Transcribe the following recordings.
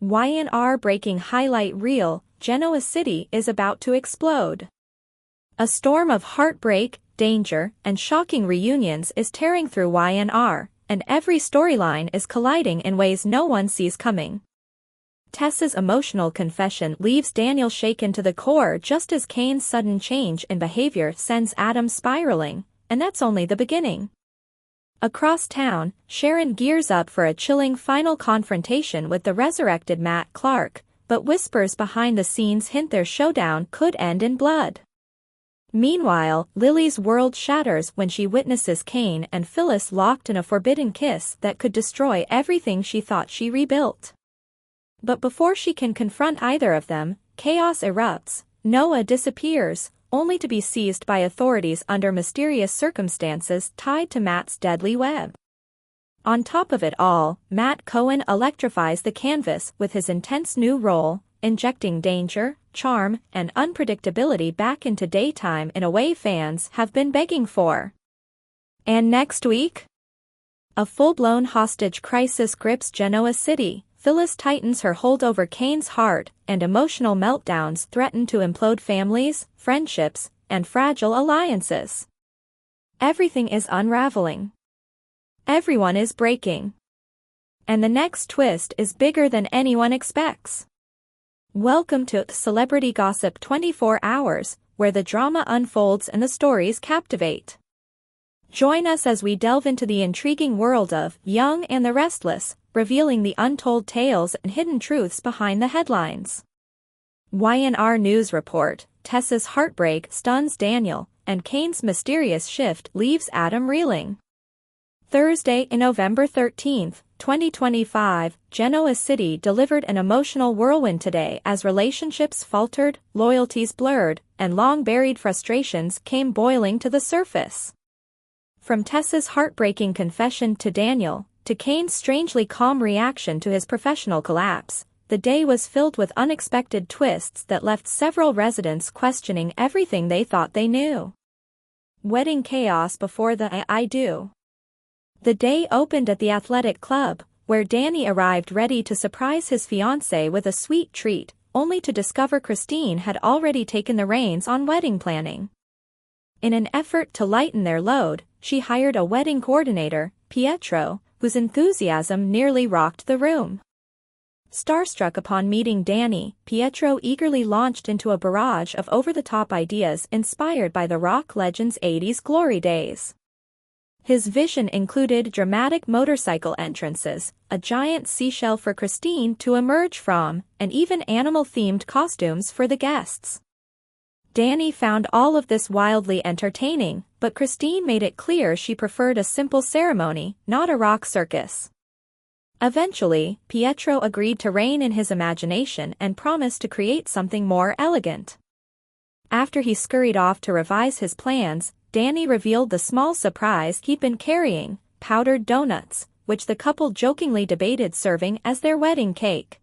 YNR breaking highlight reel, Genoa City is about to explode. A storm of heartbreak, danger, and shocking reunions is tearing through YNR, and every storyline is colliding in ways no one sees coming. Tessa's emotional confession leaves Daniel shaken to the core just as Kane's sudden change in behavior sends Adam spiraling, and that's only the beginning. Across town, Sharon gears up for a chilling final confrontation with the resurrected Matt Clark, but whispers behind the scenes hint their showdown could end in blood. Meanwhile, Lily's world shatters when she witnesses Kane and Phyllis locked in a forbidden kiss that could destroy everything she thought she rebuilt. But before she can confront either of them, chaos erupts. Noah disappears, only to be seized by authorities under mysterious circumstances tied to Matt's deadly web. On top of it all, Matt Cohen electrifies the canvas with his intense new role, injecting danger, charm, and unpredictability back into daytime in a way fans have been begging for. And next week? A full-blown hostage crisis grips Genoa City. Phyllis tightens her hold over Kane's heart, and emotional meltdowns threaten to implode families, friendships, and fragile alliances. Everything is unraveling. Everyone is breaking. And the next twist is bigger than anyone expects. Welcome to Celebrity Gossip 24 Hours, where the drama unfolds and the stories captivate. Join us as we delve into the intriguing world of Young and the Restless, revealing the untold tales and hidden truths behind the headlines. YNR News Report: Tessa's heartbreak stuns Daniel, and Kane's mysterious shift leaves Adam reeling. Thursday, November 13, 2025, Genoa City delivered an emotional whirlwind today as relationships faltered, loyalties blurred, and long-buried frustrations came boiling to the surface. From Tessa's heartbreaking confession to Daniel, to Kane's strangely calm reaction to his professional collapse, the day was filled with unexpected twists that left several residents questioning everything they thought they knew. Wedding chaos before the I do. The day opened at the athletic club, where Danny arrived ready to surprise his fiancée with a sweet treat, only to discover Christine had already taken the reins on wedding planning. In an effort to lighten their load, she hired a wedding coordinator, Pietro, whose enthusiasm nearly rocked the room. Starstruck upon meeting Danny, Pietro eagerly launched into a barrage of over-the-top ideas inspired by the rock legend's 80s glory days. His vision included dramatic motorcycle entrances, a giant seashell for Christine to emerge from, and even animal-themed costumes for the guests. Danny found all of this wildly entertaining, but Christine made it clear she preferred a simple ceremony, not a rock circus. Eventually, Pietro agreed to rein in his imagination and promised to create something more elegant. After he scurried off to revise his plans, Danny revealed the small surprise he'd been carrying: powdered donuts, which the couple jokingly debated serving as their wedding cake.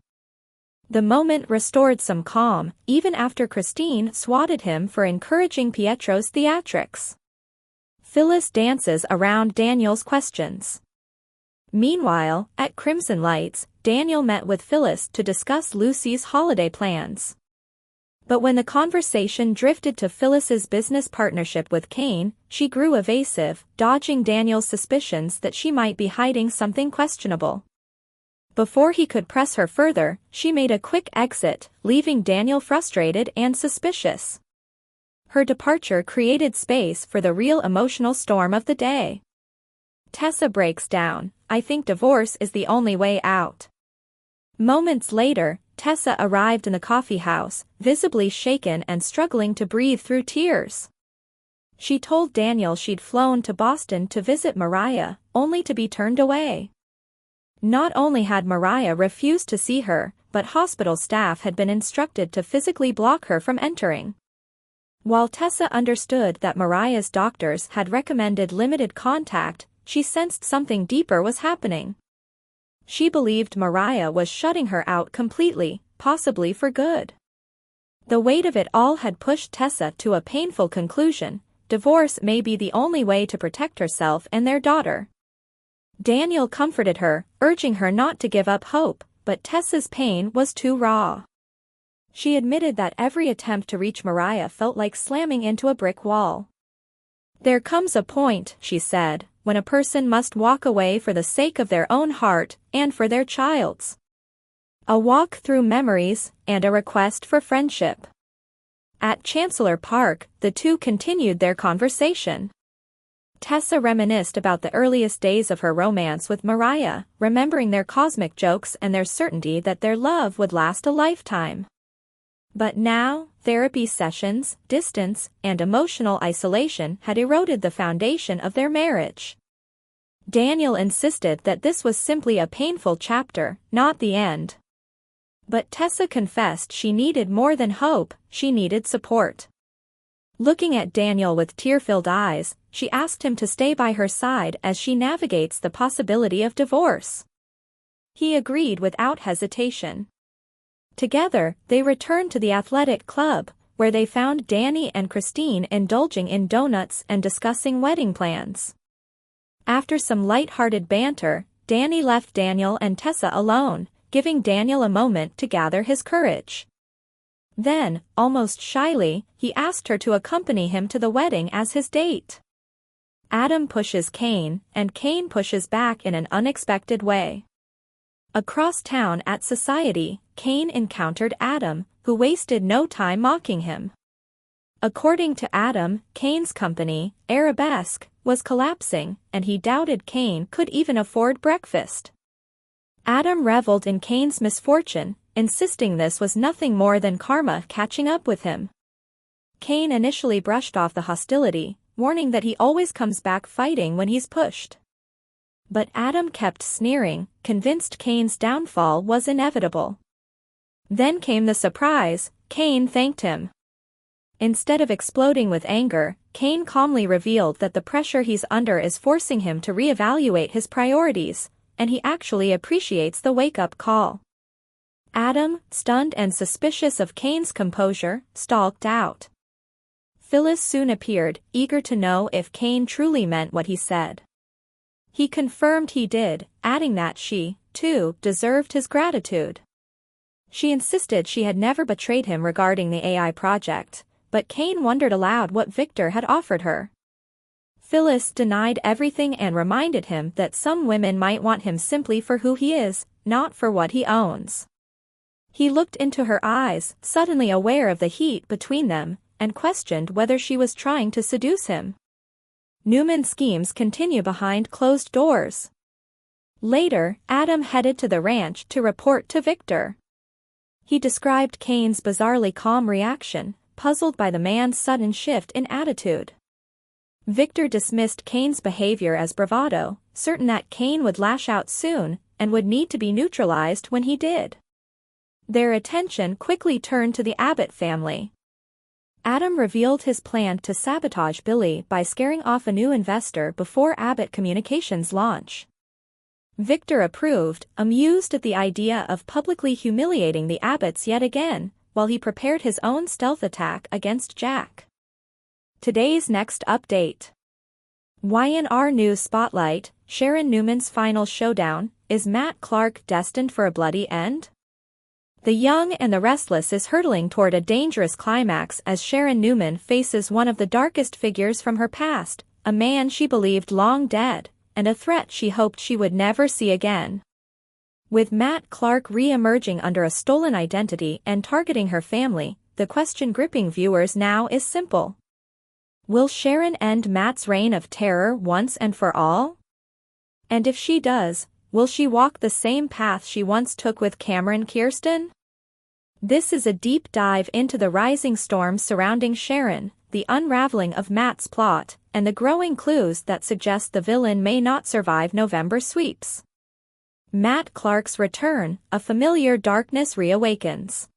The moment restored some calm, even after Christine swatted him for encouraging Pietro's theatrics. Phyllis dances around Daniel's questions. Meanwhile, at Crimson Lights, Daniel met with Phyllis to discuss Lucy's holiday plans. But when the conversation drifted to Phyllis's business partnership with Kane, she grew evasive, dodging Daniel's suspicions that she might be hiding something questionable. Before he could press her further, she made a quick exit, leaving Daniel frustrated and suspicious. Her departure created space for the real emotional storm of the day. Tessa breaks down: "I think divorce is the only way out." Moments later, Tessa arrived in the coffee house, visibly shaken and struggling to breathe through tears. She told Daniel she'd flown to Boston to visit Mariah, only to be turned away. Not only had Mariah refused to see her, but hospital staff had been instructed to physically block her from entering. While Tessa understood that Mariah's doctors had recommended limited contact, she sensed something deeper was happening. She believed Mariah was shutting her out completely, possibly for good. The weight of it all had pushed Tessa to a painful conclusion: divorce may be the only way to protect herself and their daughter. Daniel comforted her, urging her not to give up hope, but Tessa's pain was too raw. She admitted that every attempt to reach Mariah felt like slamming into a brick wall. "There comes a point," she said, "when a person must walk away for the sake of their own heart and for their child's. A walk through memories, and a request for friendship." At Chancellor Park, the two continued their conversation. Tessa reminisced about the earliest days of her romance with Mariah, remembering their cosmic jokes and their certainty that their love would last a lifetime. But now, therapy sessions, distance, and emotional isolation had eroded the foundation of their marriage. Daniel insisted that this was simply a painful chapter, not the end. But Tessa confessed she needed more than hope, she needed support. Looking at Daniel with tear-filled eyes, she asked him to stay by her side as she navigates the possibility of divorce. He agreed without hesitation. Together, they returned to the athletic club, where they found Danny and Christine indulging in donuts and discussing wedding plans. After some light-hearted banter, Danny left Daniel and Tessa alone, giving Daniel a moment to gather his courage. Then, almost shyly, he asked her to accompany him to the wedding as his date. Adam pushes Kane, and Kane pushes back in an unexpected way. Across town at Society, Kane encountered Adam, who wasted no time mocking him. According to Adam, Kane's company, Arabesque, was collapsing, and he doubted Kane could even afford breakfast. Adam reveled in Kane's misfortune, insisting this was nothing more than karma catching up with him. Kane initially brushed off the hostility, warning that he always comes back fighting when he's pushed. But Adam kept sneering, convinced Kane's downfall was inevitable. Then came the surprise: Kane thanked him. Instead of exploding with anger, Kane calmly revealed that the pressure he's under is forcing him to reevaluate his priorities, and he actually appreciates the wake-up call. Adam, stunned and suspicious of Kane's composure, stalked out. Phyllis soon appeared, eager to know if Kane truly meant what he said. He confirmed he did, adding that she, too, deserved his gratitude. She insisted she had never betrayed him regarding the AI project, but Kane wondered aloud what Victor had offered her. Phyllis denied everything and reminded him that some women might want him simply for who he is, not for what he owns. He looked into her eyes, suddenly aware of the heat between them, and questioned whether she was trying to seduce him. Newman's schemes continue behind closed doors. Later, Adam headed to the ranch to report to Victor. He described Kane's bizarrely calm reaction, puzzled by the man's sudden shift in attitude. Victor dismissed Kane's behavior as bravado, certain that Kane would lash out soon, and would need to be neutralized when he did. Their attention quickly turned to the Abbott family. Adam revealed his plan to sabotage Billy by scaring off a new investor before Abbott Communications' launch. Victor approved, amused at the idea of publicly humiliating the Abbotts yet again, while he prepared his own stealth attack against Jack. Today's next update. YNR News Spotlight: Sharon Newman's final showdown. Is Matt Clark destined for a bloody end? The Young and the Restless is hurtling toward a dangerous climax as Sharon Newman faces one of the darkest figures from her past, a man she believed long dead, and a threat she hoped she would never see again. With Matt Clark re-emerging under a stolen identity and targeting her family, the question gripping viewers now is simple. Will Sharon end Matt's reign of terror once and for all? And if she does, will she walk the same path she once took with Cameron Kirsten? This is a deep dive into the rising storm surrounding Sharon, the unraveling of Matt's plot, and the growing clues that suggest the villain may not survive November sweeps. Matt Clark's return: a familiar darkness reawakens.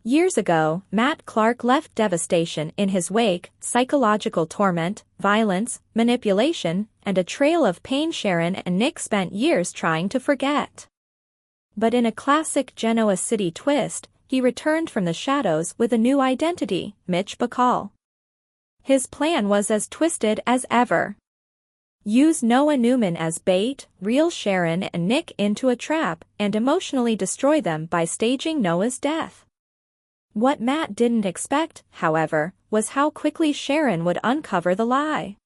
Years ago, Matt Clark left devastation in his wake, psychological torment, violence, manipulation, and a trail of pain Sharon and Nick spent years trying to forget. But in a classic Genoa City twist, he returned from the shadows with a new identity: Mitch Bacall. His plan was as twisted as ever. Use Noah Newman as bait, reel Sharon and Nick into a trap, and emotionally destroy them by staging Noah's death. What Matt didn't expect, however, was how quickly Sharon would uncover the lie.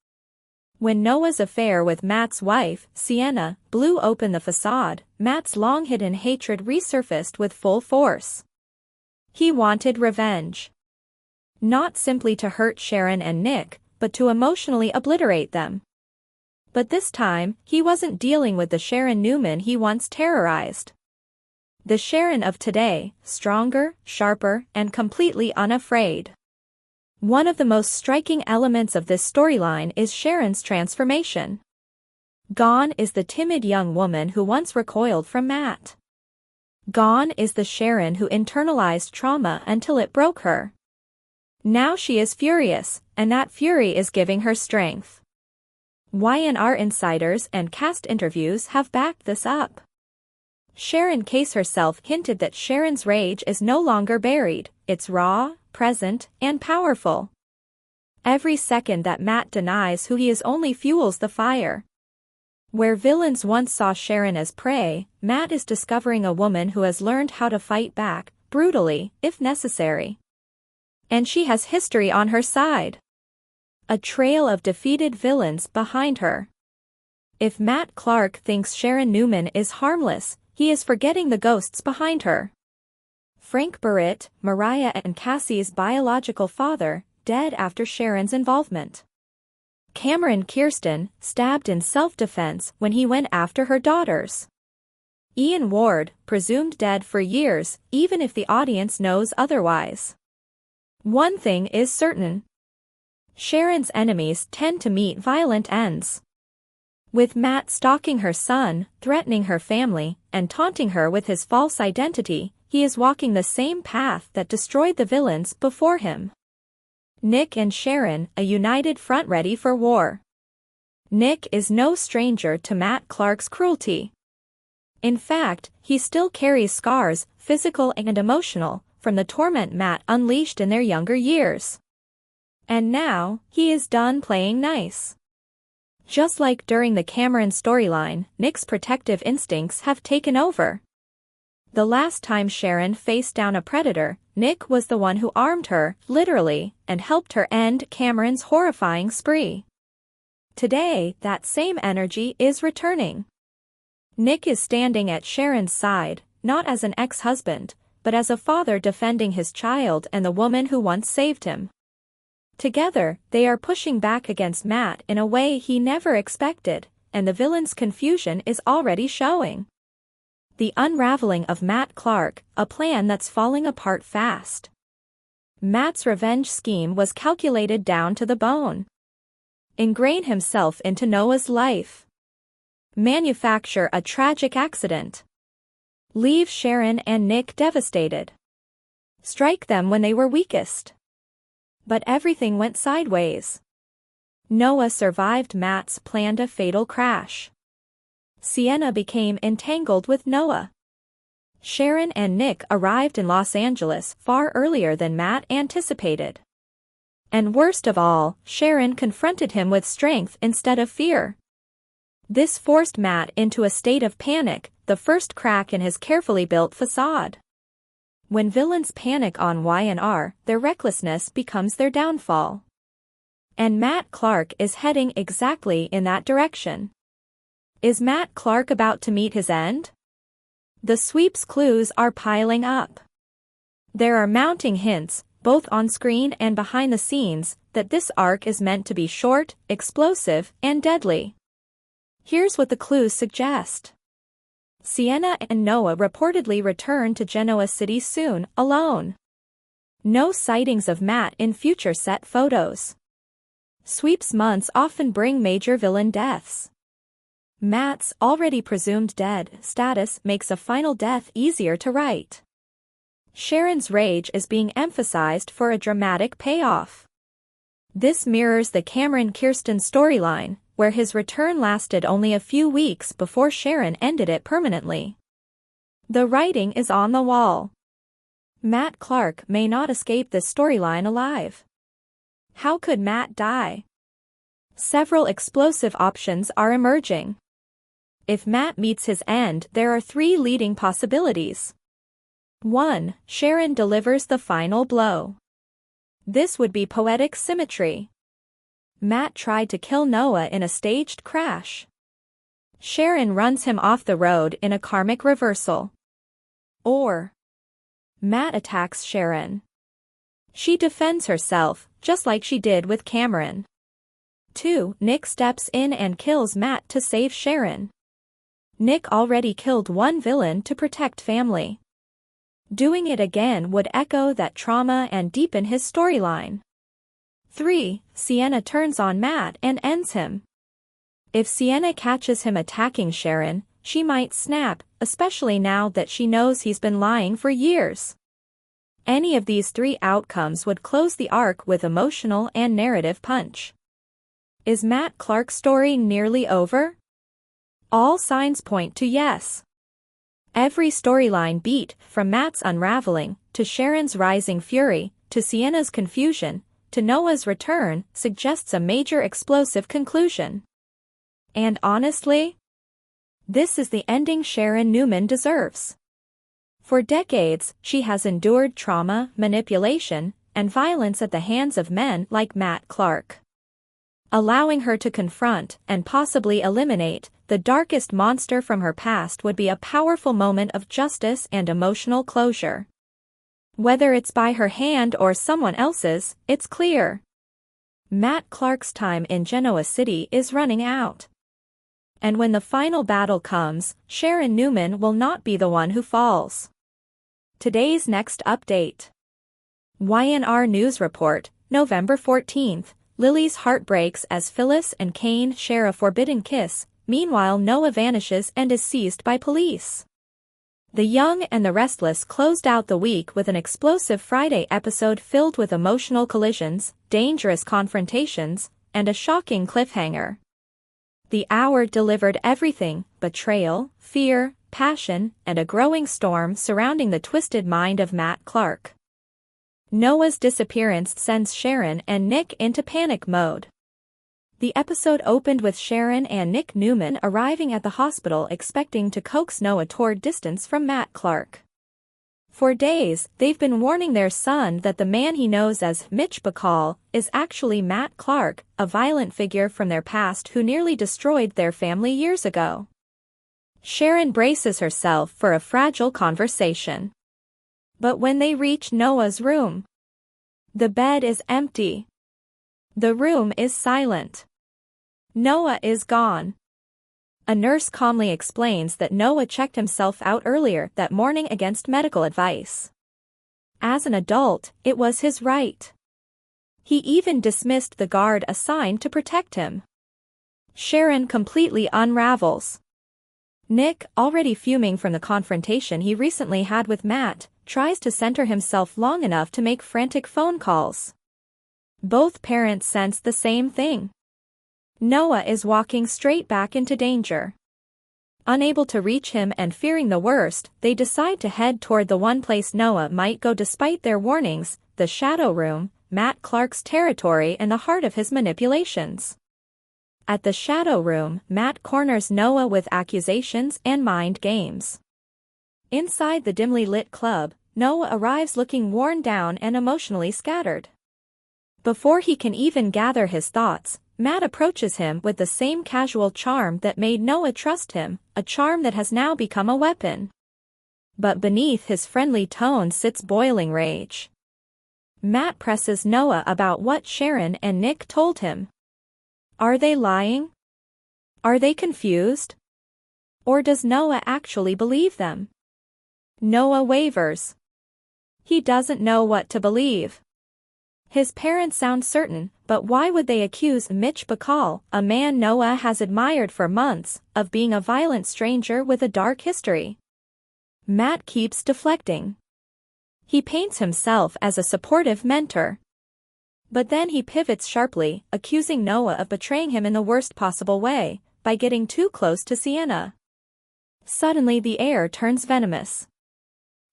When Noah's affair with Matt's wife, Sienna, blew open the facade, Matt's long-hidden hatred resurfaced with full force. He wanted revenge. Not simply to hurt Sharon and Nick, but to emotionally obliterate them. But this time, he wasn't dealing with the Sharon Newman he once terrorized. The Sharon of today, stronger, sharper, and completely unafraid. One of the most striking elements of this storyline is Sharon's transformation. Gone is the timid young woman who once recoiled from Matt. Gone is the Sharon who internalized trauma until it broke her. Now she is furious, and that fury is giving her strength. Y&R insiders and cast interviews have backed this up. Sharon Case herself hinted that Sharon's rage is no longer buried, it's raw, present, and powerful. Every second that Matt denies who he is only fuels the fire. Where villains once saw Sharon as prey, Matt is discovering a woman who has learned how to fight back, brutally, if necessary. And she has history on her side. A trail of defeated villains behind her. If Matt Clark thinks Sharon Newman is harmless, he is forgetting the ghosts behind her. Frank Barrett, Mariah and Cassie's biological father, dead after Sharon's involvement. Cameron Kirsten, stabbed in self-defense when he went after her daughters. Ian Ward, presumed dead for years, even if the audience knows otherwise. One thing is certain. Sharon's enemies tend to meet violent ends. With Matt stalking her son, threatening her family, and taunting her with his false identity, he is walking the same path that destroyed the villains before him. Nick and Sharon, a united front ready for war. Nick is no stranger to Matt Clark's cruelty. In fact, he still carries scars, physical and emotional, from the torment Matt unleashed in their younger years. And now, he is done playing nice. Just like during the Cameron storyline, Nick's protective instincts have taken over. The last time Sharon faced down a predator, Nick was the one who armed her, literally, and helped her end Cameron's horrifying spree. Today, that same energy is returning. Nick is standing at Sharon's side, not as an ex-husband, but as a father defending his child and the woman who once saved him. Together, they are pushing back against Matt in a way he never expected, and the villain's confusion is already showing. The unraveling of Matt Clark, a plan that's falling apart fast. Matt's revenge scheme was calculated down to the bone. Ingrain himself into Noah's life. Manufacture a tragic accident. Leave Sharon and Nick devastated. Strike them when they were weakest. But everything went sideways. Noah survived Matt's planned a fatal crash. Sienna became entangled with Noah. Sharon and Nick arrived in Los Angeles far earlier than Matt anticipated. And worst of all, Sharon confronted him with strength instead of fear. This forced Matt into a state of panic, the first crack in his carefully built facade. When villains panic on Y&R, their recklessness becomes their downfall. And Matt Clark is heading exactly in that direction. Is Matt Clark about to meet his end? The sweep's clues are piling up. There are mounting hints, both on screen and behind the scenes, that this arc is meant to be short, explosive, and deadly. Here's what the clues suggest. Sienna and Noah reportedly return to Genoa City soon, alone. No sightings of Matt in future set photos. Sweeps months often bring major villain deaths. Matt's already presumed dead status makes a final death easier to write. Sharon's rage is being emphasized for a dramatic payoff. This mirrors the Cameron Kirsten storyline, where his return lasted only a few weeks before Sharon ended it permanently. The writing is on the wall. Matt Clark may not escape this storyline alive. How could Matt die? Several explosive options are emerging. If Matt meets his end, there are three leading possibilities. 1. Sharon delivers the final blow. This would be poetic symmetry. Matt tried to kill Noah in a staged crash. Sharon runs him off the road in a karmic reversal. Or Matt attacks Sharon. She defends herself, just like she did with Cameron. 2. Nick steps in and kills Matt to save Sharon. Nick already killed one villain to protect family. Doing it again would echo that trauma and deepen his storyline. 3. Sienna turns on Matt and ends him. If Sienna catches him attacking Sharon, she might snap, especially now that she knows he's been lying for years. Any of these three outcomes would close the arc with emotional and narrative punch. Is Matt Clark's story nearly over? All signs point to yes. Every storyline beat, from Matt's unraveling, to Sharon's rising fury, to Sienna's confusion, to Noah's return, suggests a major explosive conclusion. And honestly, this is the ending Sharon Newman deserves. For decades, she has endured trauma, manipulation, and violence at the hands of men like Matt Clark. Allowing her to confront, and possibly eliminate, the darkest monster from her past would be a powerful moment of justice and emotional closure. Whether it's by her hand or someone else's, it's clear. Matt Clark's time in Genoa City is running out. And when the final battle comes, Sharon Newman will not be the one who falls. Today's next update. YNR News Report, November 14th. Lily's heart breaks as Phyllis and Kane share a forbidden kiss. Meanwhile, Noah vanishes and is seized by police. The Young and the Restless closed out the week with an explosive Friday episode filled with emotional collisions, dangerous confrontations, and a shocking cliffhanger. The hour delivered everything: betrayal, fear, passion, and a growing storm surrounding the twisted mind of Matt Clark. Noah's disappearance sends Sharon and Nick into panic mode. The episode opened with Sharon and Nick Newman arriving at the hospital expecting to coax Noah toward distance from Matt Clark. For days, they've been warning their son that the man he knows as Mitch Bacall is actually Matt Clark, a violent figure from their past who nearly destroyed their family years ago. Sharon braces herself for a fragile conversation. But when they reach Noah's room, the bed is empty. The room is silent. Noah is gone. A nurse calmly explains that Noah checked himself out earlier that morning against medical advice. As an adult, it was his right. He even dismissed the guard assigned to protect him. Sharon completely unravels. Nick, already fuming from the confrontation he recently had with Matt, tries to center himself long enough to make frantic phone calls. Both parents sense the same thing. Noah is walking straight back into danger. Unable to reach him and fearing the worst, they decide to head toward the one place Noah might go despite their warnings, the Shadow Room, Matt Clark's territory and the heart of his manipulations. At the Shadow Room, Matt corners Noah with accusations and mind games. Inside the dimly lit club, Noah arrives looking worn down and emotionally scattered. Before he can even gather his thoughts, Matt approaches him with the same casual charm that made Noah trust him, a charm that has now become a weapon. But beneath his friendly tone sits boiling rage. Matt presses Noah about what Sharon and Nick told him. Are they lying? Are they confused? Or does Noah actually believe them? Noah wavers. He doesn't know what to believe. His parents sound certain, but why would they accuse Mitch Bacall, a man Noah has admired for months, of being a violent stranger with a dark history? Matt keeps deflecting. He paints himself as a supportive mentor. But then he pivots sharply, accusing Noah of betraying him in the worst possible way, by getting too close to Sienna. Suddenly the air turns venomous.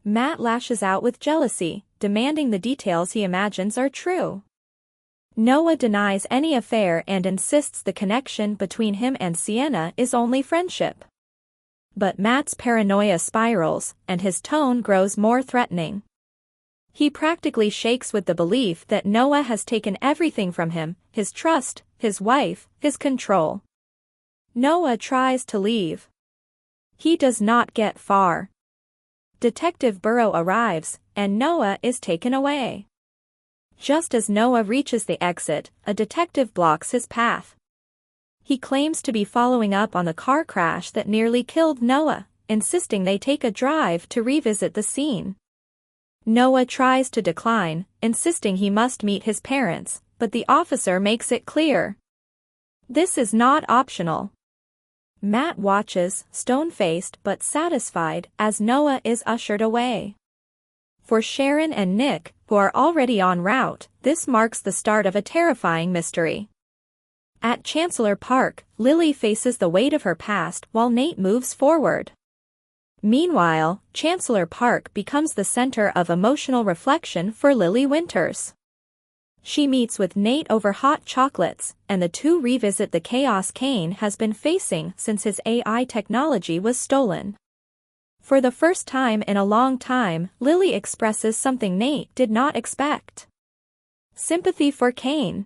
Matt lashes out with jealousy, demanding the details he imagines are true. Noah denies any affair and insists the connection between him and Sienna is only friendship. But Matt's paranoia spirals, and his tone grows more threatening. He practically shakes with the belief that Noah has taken everything from him, his trust, his wife, his control. Noah tries to leave. He does not get far. Detective Burrow arrives, and Noah is taken away. Just as Noah reaches the exit, a detective blocks his path. He claims to be following up on the car crash that nearly killed Noah, insisting they take a drive to revisit the scene. Noah tries to decline, insisting he must meet his parents, but the officer makes it clear. This is not optional. Matt watches, stone-faced but satisfied, as Noah is ushered away. For Sharon and Nick, who are already en route, this marks the start of a terrifying mystery. At Chancellor Park, Lily faces the weight of her past while Nate moves forward. Meanwhile, Chancellor Park becomes the center of emotional reflection for Lily Winters. She meets with Nate over hot chocolates, and the two revisit the chaos Kane has been facing since his AI technology was stolen. For the first time in a long time, Lily expresses something Nate did not expect. Sympathy for Kane.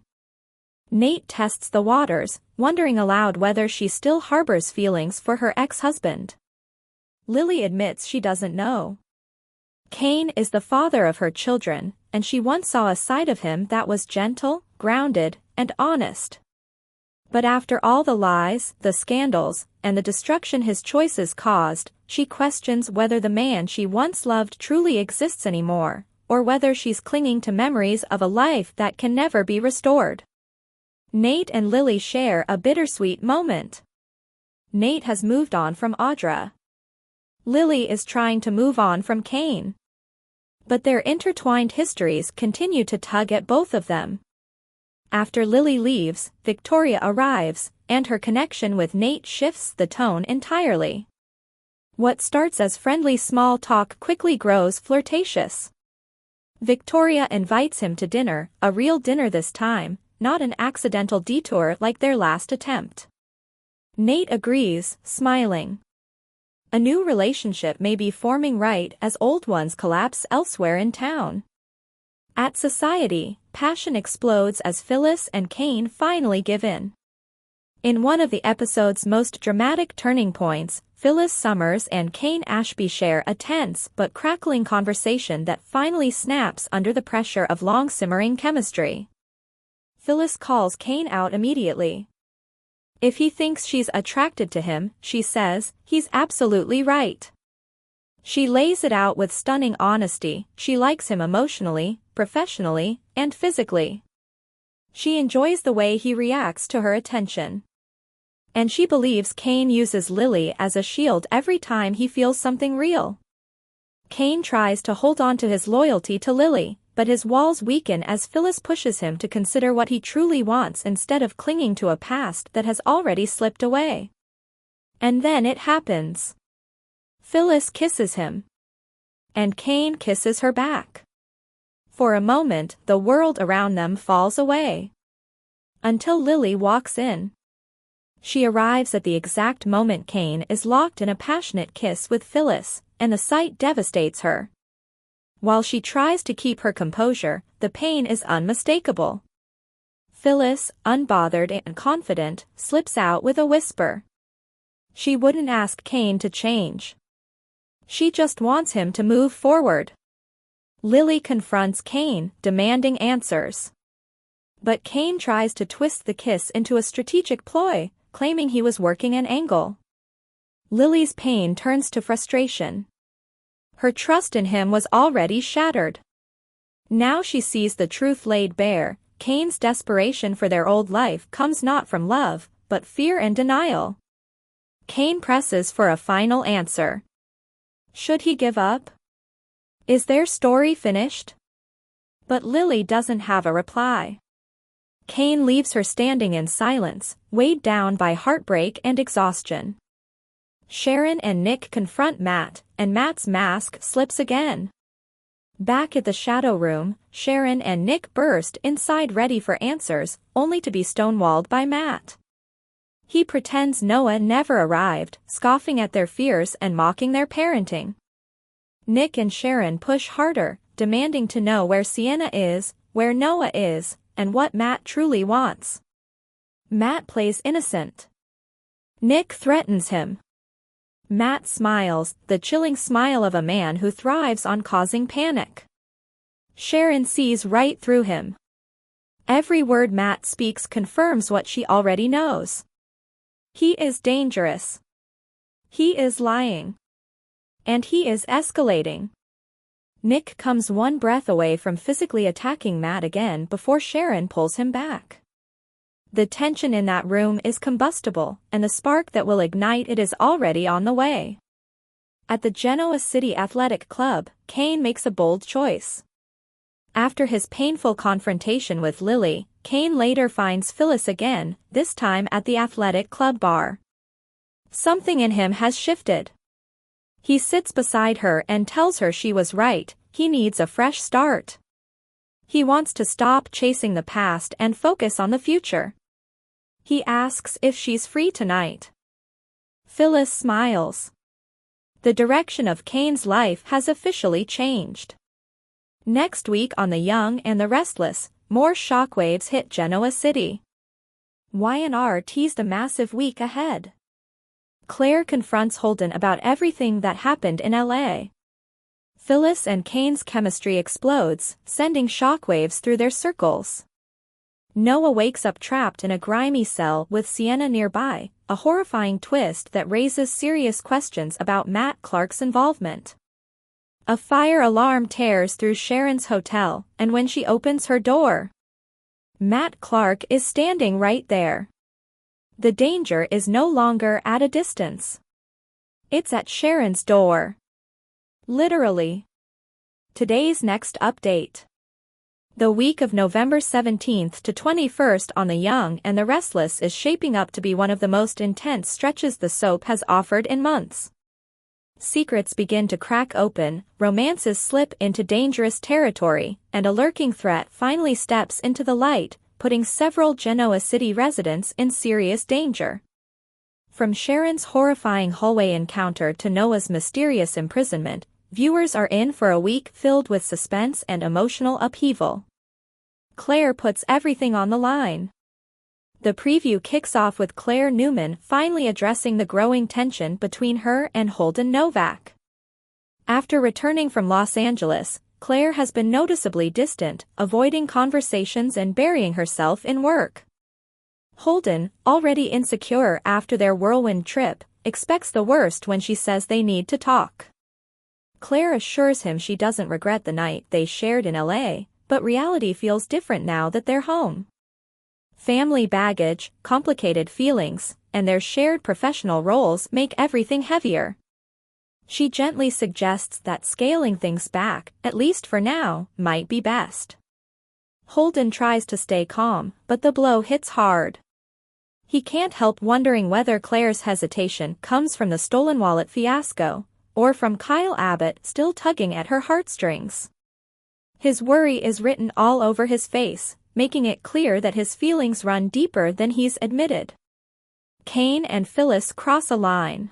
Nate tests the waters, wondering aloud whether she still harbors feelings for her ex-husband. Lily admits she doesn't know. Kane is the father of her children, and she once saw a side of him that was gentle, grounded, and honest. But after all the lies, the scandals, and the destruction his choices caused, she questions whether the man she once loved truly exists anymore, or whether she's clinging to memories of a life that can never be restored. Nate and Lily share a bittersweet moment. Nate has moved on from Audra. Lily is trying to move on from Kane. But their intertwined histories continue to tug at both of them. After Lily leaves, Victoria arrives, and her connection with Nate shifts the tone entirely. What starts as friendly small talk quickly grows flirtatious. Victoria invites him to dinner, a real dinner this time, not an accidental detour like their last attempt. Nate agrees, smiling. A new relationship may be forming right as old ones collapse elsewhere in town. At Society, passion explodes as Phyllis and Kane finally give in. In one of the episode's most dramatic turning points, Phyllis Summers and Kane Ashby share a tense but crackling conversation that finally snaps under the pressure of long-simmering chemistry. Phyllis calls Kane out immediately. If he thinks she's attracted to him, she says, he's absolutely right. She lays it out with stunning honesty. She likes him emotionally, professionally, and physically. She enjoys the way he reacts to her attention. And she believes Kane uses Lily as a shield every time he feels something real. Kane tries to hold on to his loyalty to Lily, but his walls weaken as Phyllis pushes him to consider what he truly wants instead of clinging to a past that has already slipped away. And then it happens. Phyllis kisses him. And Kane kisses her back. For a moment, the world around them falls away. Until Lily walks in. She arrives at the exact moment Kane is locked in a passionate kiss with Phyllis, and the sight devastates her. While she tries to keep her composure, the pain is unmistakable. Phyllis, unbothered and confident, slips out with a whisper. She wouldn't ask Kane to change. She just wants him to move forward. Lily confronts Kane, demanding answers. But Kane tries to twist the kiss into a strategic ploy, claiming he was working an angle. Lily's pain turns to frustration. Her trust in him was already shattered. Now she sees the truth laid bare. Kane's desperation for their old life comes not from love, but fear and denial. Kane presses for a final answer. Should he give up? Is their story finished? But Lily doesn't have a reply. Kane leaves her standing in silence, weighed down by heartbreak and exhaustion. Sharon and Nick confront Matt, and Matt's mask slips again. Back at the shadow room, Sharon and Nick burst inside ready for answers, only to be stonewalled by Matt. He pretends Noah never arrived, scoffing at their fears and mocking their parenting. Nick and Sharon push harder, demanding to know where Sienna is, where Noah is, and what Matt truly wants. Matt plays innocent. Nick threatens him. Matt smiles, the chilling smile of a man who thrives on causing panic. Sharon sees right through him. Every word Matt speaks confirms what she already knows. He is dangerous. He is lying. And he is escalating. Nick comes one breath away from physically attacking Matt again before Sharon pulls him back. The tension in that room is combustible, and the spark that will ignite it is already on the way. At the Genoa City Athletic Club, Kane makes a bold choice. After his painful confrontation with Lily, Kane later finds Phyllis again, this time at the athletic club bar. Something in him has shifted. He sits beside her and tells her she was right, he needs a fresh start. He wants to stop chasing the past and focus on the future. He asks if she's free tonight. Phyllis smiles. The direction of Kane's life has officially changed. Next week on The Young and the Restless, more shockwaves hit Genoa City. Y&R teased a massive week ahead. Claire confronts Holden about everything that happened in LA. Phyllis and Kane's chemistry explodes, sending shockwaves through their circles. Noah wakes up trapped in a grimy cell with Sienna nearby, a horrifying twist that raises serious questions about Matt Clark's involvement. A fire alarm tears through Sharon's hotel, and when she opens her door, Matt Clark is standing right there. The danger is no longer at a distance. It's at Sharon's door. Literally. Today's next update. The week of November 17th to 21st on The Young and the Restless is shaping up to be one of the most intense stretches the soap has offered in months. Secrets begin to crack open, romances slip into dangerous territory, and a lurking threat finally steps into the light, putting several Genoa City residents in serious danger. From Sharon's horrifying hallway encounter to Noah's mysterious imprisonment, viewers are in for a week filled with suspense and emotional upheaval. Claire puts everything on the line. The preview kicks off with Claire Newman finally addressing the growing tension between her and Holden Novak. After returning from Los Angeles, Claire has been noticeably distant, avoiding conversations and burying herself in work. Holden, already insecure after their whirlwind trip, expects the worst when she says they need to talk. Claire assures him she doesn't regret the night they shared in LA, but reality feels different now that they're home. Family baggage, complicated feelings, and their shared professional roles make everything heavier. She gently suggests that scaling things back, at least for now, might be best. Holden tries to stay calm, but the blow hits hard. He can't help wondering whether Claire's hesitation comes from the stolen wallet fiasco, or from Kyle Abbott still tugging at her heartstrings. His worry is written all over his face, making it clear that his feelings run deeper than he's admitted. Kane and Phyllis cross a line.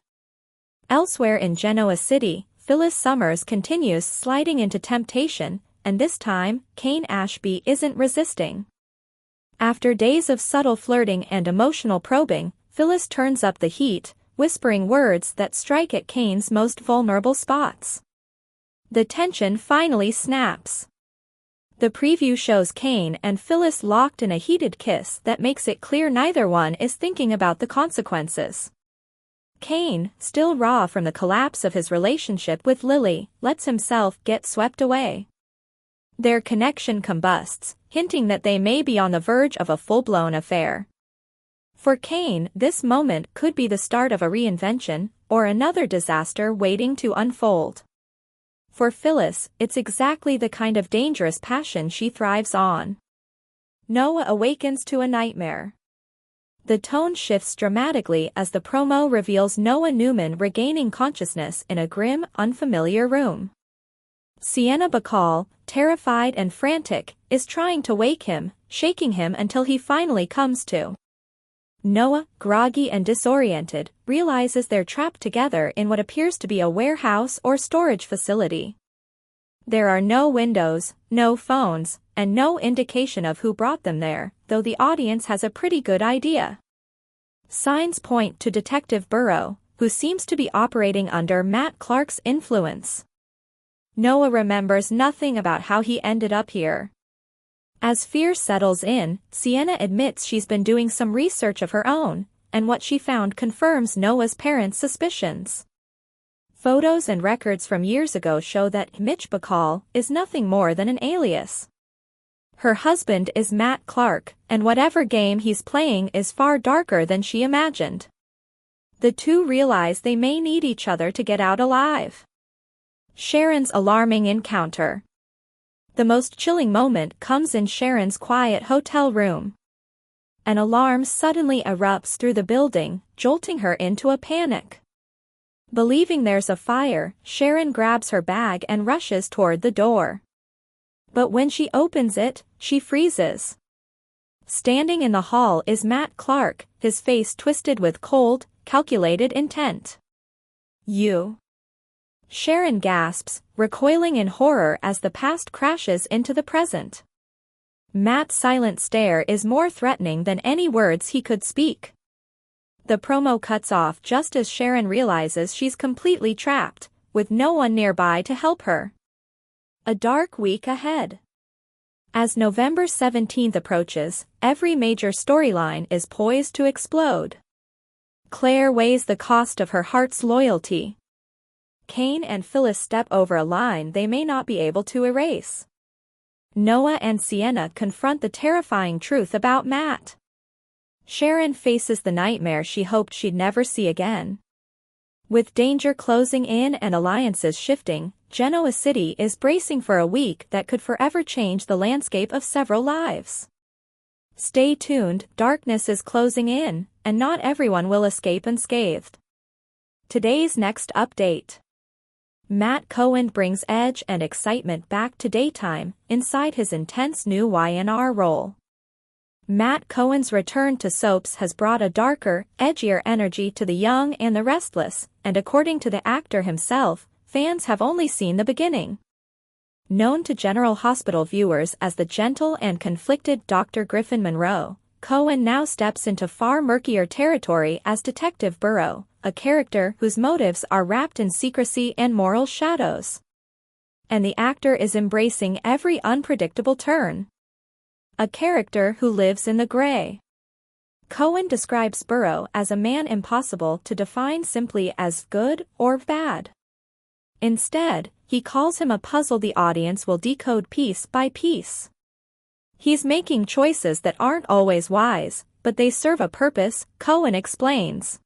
Elsewhere in Genoa City, Phyllis Summers continues sliding into temptation, and this time, Kane Ashby isn't resisting. After days of subtle flirting and emotional probing, Phyllis turns up the heat, whispering words that strike at Kane's most vulnerable spots. The tension finally snaps. The preview shows Kane and Phyllis locked in a heated kiss that makes it clear neither one is thinking about the consequences. Kane, still raw from the collapse of his relationship with Lily, lets himself get swept away. Their connection combusts, hinting that they may be on the verge of a full-blown affair. For Kane, this moment could be the start of a reinvention, or another disaster waiting to unfold. For Phyllis, it's exactly the kind of dangerous passion she thrives on. Noah awakens to a nightmare. The tone shifts dramatically as the promo reveals Noah Newman regaining consciousness in a grim, unfamiliar room. Sienna Bacall, terrified and frantic, is trying to wake him, shaking him until he finally comes to. Noah, groggy and disoriented, realizes they're trapped together in what appears to be a warehouse or storage facility. There are no windows, no phones, and no indication of who brought them there, though the audience has a pretty good idea. Signs point to Detective Burrow, who seems to be operating under Matt Clark's influence. Noah remembers nothing about how he ended up here. As fear settles in, Sienna admits she's been doing some research of her own, and what she found confirms Noah's parents' suspicions. Photos and records from years ago show that Mitch Bacall is nothing more than an alias. Her husband is Matt Clark, and whatever game he's playing is far darker than she imagined. The two realize they may need each other to get out alive. Sharon's alarming encounter. The most chilling moment comes in Sharon's quiet hotel room. An alarm suddenly erupts through the building, jolting her into a panic. Believing there's a fire, Sharon grabs her bag and rushes toward the door. But when she opens it, she freezes. Standing in the hall is Matt Clark, his face twisted with cold, calculated intent. "You." Sharon gasps, recoiling in horror as the past crashes into the present. Matt's silent stare is more threatening than any words he could speak. The promo cuts off just as Sharon realizes she's completely trapped, with no one nearby to help her. A dark week ahead. As November 17th approaches, every major storyline is poised to explode. Claire weighs the cost of her heart's loyalty. Kane and Phyllis step over a line they may not be able to erase. Noah and Sienna confront the terrifying truth about Matt. Sharon faces the nightmare she hoped she'd never see again. With danger closing in and alliances shifting, Genoa City is bracing for a week that could forever change the landscape of several lives. Stay tuned, darkness is closing in, and not everyone will escape unscathed. Today's next update. Matt Cohen brings edge and excitement back to daytime, inside his intense new YNR role. Matt Cohen's return to soaps has brought a darker, edgier energy to The Young and the Restless, and according to the actor himself, fans have only seen the beginning. Known to General Hospital viewers as the gentle and conflicted Dr. Griffin Monroe, Cohen now steps into far murkier territory as Detective Burrow, a character whose motives are wrapped in secrecy and moral shadows. And the actor is embracing every unpredictable turn. A character who lives in the gray. Cohen describes Burrow as a man impossible to define simply as good or bad. Instead, he calls him a puzzle the audience will decode piece by piece. He's making choices that aren't always wise, but they serve a purpose, Cohen explains.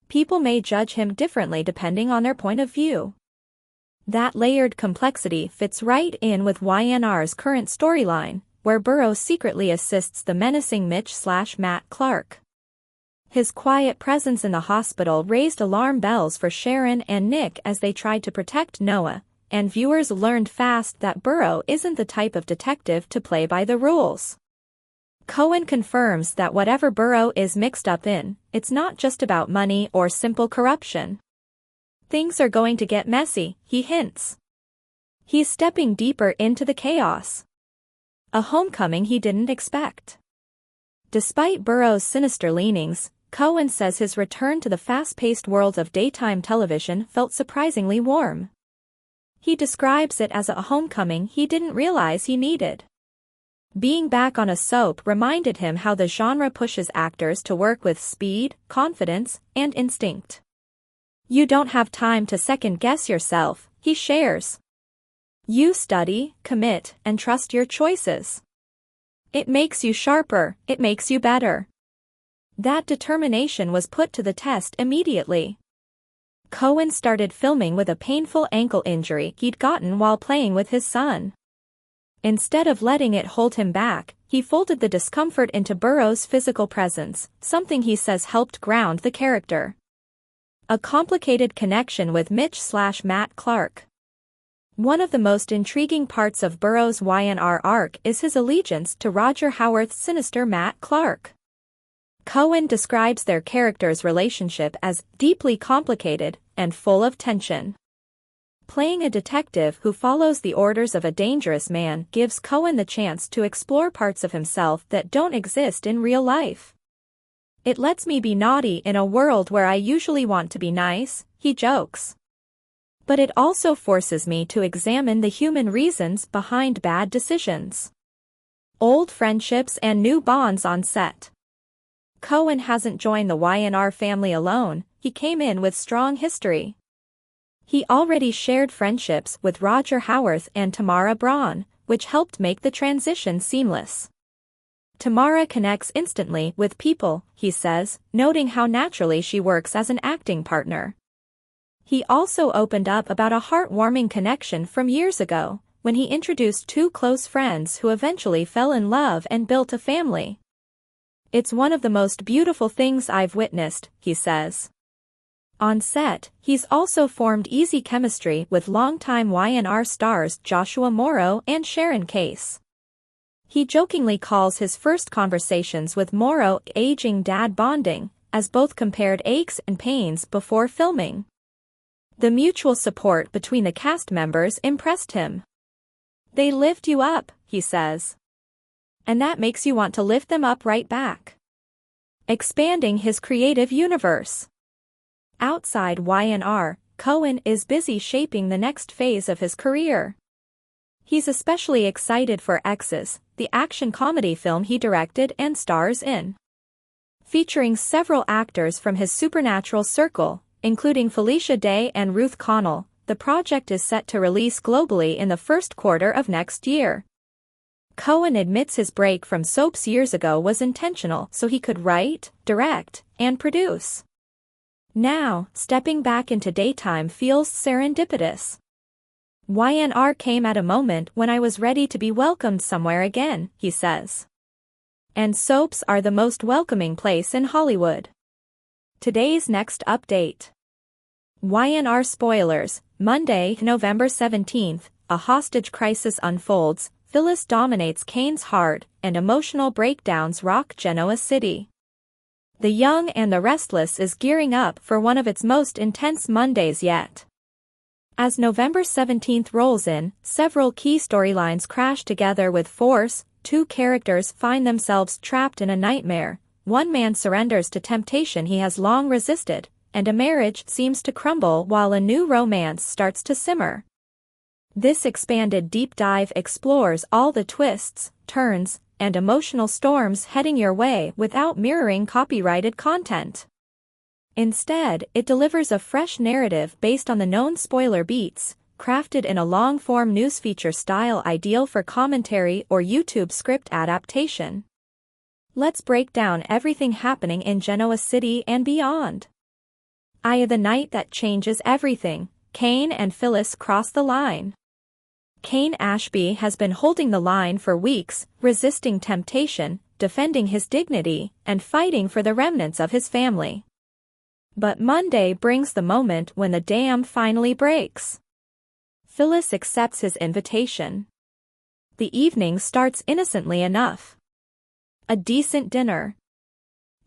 People may judge him differently depending on their point of view. That layered complexity fits right in with YNR's current storyline, where Burrow secretly assists the menacing Mitch/Matt Clark. His quiet presence in the hospital raised alarm bells for Sharon and Nick as they tried to protect Noah, and viewers learned fast that Burrow isn't the type of detective to play by the rules. Cohen confirms that whatever Burrow is mixed up in, it's not just about money or simple corruption. Things are going to get messy, he hints. He's stepping deeper into the chaos. A homecoming he didn't expect. Despite Burrow's sinister leanings, Cohen says his return to the fast-paced world of daytime television felt surprisingly warm. He describes it as a homecoming he didn't realize he needed. Being back on a soap reminded him how the genre pushes actors to work with speed, confidence, and instinct. You don't have time to second-guess yourself, he shares. You study, commit, and trust your choices. It makes you sharper, it makes you better. That determination was put to the test immediately. Cohen started filming with a painful ankle injury he'd gotten while playing with his son. Instead of letting it hold him back, he folded the discomfort into Burrow's physical presence, something he says helped ground the character. A complicated connection with Mitch/Matt Clark. One of the most intriguing parts of Burroughs' Y&R arc is his allegiance to Roger Howarth's sinister Matt Clark. Cohen describes their characters' relationship as deeply complicated and full of tension. Playing a detective who follows the orders of a dangerous man gives Cohen the chance to explore parts of himself that don't exist in real life. "It lets me be naughty in a world where I usually want to be nice," he jokes. "But it also forces me to examine the human reasons behind bad decisions." Old friendships and new bonds on set. Cohen hasn't joined the Y&R family alone, he came in with strong history. He already shared friendships with Roger Howarth and Tamara Braun, which helped make the transition seamless. "Tamara connects instantly with people," he says, noting how naturally she works as an acting partner. He also opened up about a heartwarming connection from years ago, when he introduced two close friends who eventually fell in love and built a family. "It's one of the most beautiful things I've witnessed," he says. On set, he's also formed easy chemistry with longtime Y&R stars Joshua Morrow and Sharon Case. He jokingly calls his first conversations with Morrow aging dad bonding, as both compared aches and pains before filming. The mutual support between the cast members impressed him. "They lift you up," he says. "And that makes you want to lift them up right back." Expanding his creative universe. Outside Y&R, Cohen is busy shaping the next phase of his career. He's especially excited for X's, the action comedy film he directed and stars in. Featuring several actors from his supernatural circle, including Felicia Day and Ruth Connell, the project is set to release globally in the first quarter of next year. Cohen admits his break from soaps years ago was intentional so he could write, direct, and produce. Now, stepping back into daytime feels serendipitous. Y&R came at a moment when I was ready to be welcomed somewhere again, he says. And soaps are the most welcoming place in Hollywood. Today's next update. Y&R spoilers. Monday, November 17th, a hostage crisis unfolds, Phyllis dominates Kane's heart, and emotional breakdowns rock Genoa City. The Young and the Restless is gearing up for one of its most intense Mondays yet. As November 17th rolls in, several key storylines crash together with force. Two characters find themselves trapped in a nightmare, one man surrenders to temptation he has long resisted, and a marriage seems to crumble while a new romance starts to simmer. This expanded deep dive explores all the twists, turns, and emotional storms heading your way without mirroring copyrighted content. Instead, it delivers a fresh narrative based on the known spoiler beats, crafted in a long-form news feature style ideal for commentary or YouTube script adaptation. Let's break down everything happening in Genoa City and beyond. Eye of the night that changes everything. Kane and Phyllis cross the line. Kane Ashby has been holding the line for weeks, resisting temptation, defending his dignity, and fighting for the remnants of his family. But Monday brings the moment when the dam finally breaks. Phyllis accepts his invitation. The evening starts innocently enough. A decent dinner.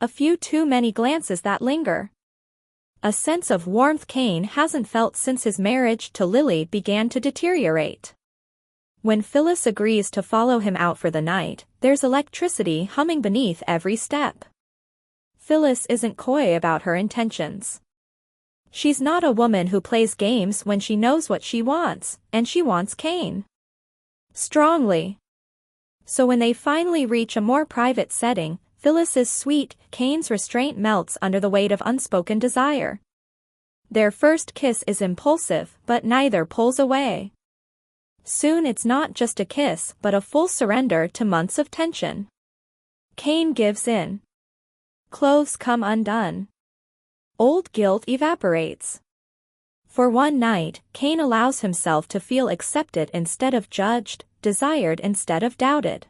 A few too many glances that linger. A sense of warmth Kane hasn't felt since his marriage to Lily began to deteriorate. When Phyllis agrees to follow him out for the night, there's electricity humming beneath every step. Phyllis isn't coy about her intentions. She's not a woman who plays games when she knows what she wants, and she wants Kane. Strongly. So when they finally reach a more private setting, Phyllis is sweet, Kane's restraint melts under the weight of unspoken desire. Their first kiss is impulsive, but neither pulls away. Soon it's not just a kiss but a full surrender to months of tension. Kane gives in. Clothes come undone. Old guilt evaporates. For one night, Kane allows himself to feel accepted instead of judged, desired instead of doubted.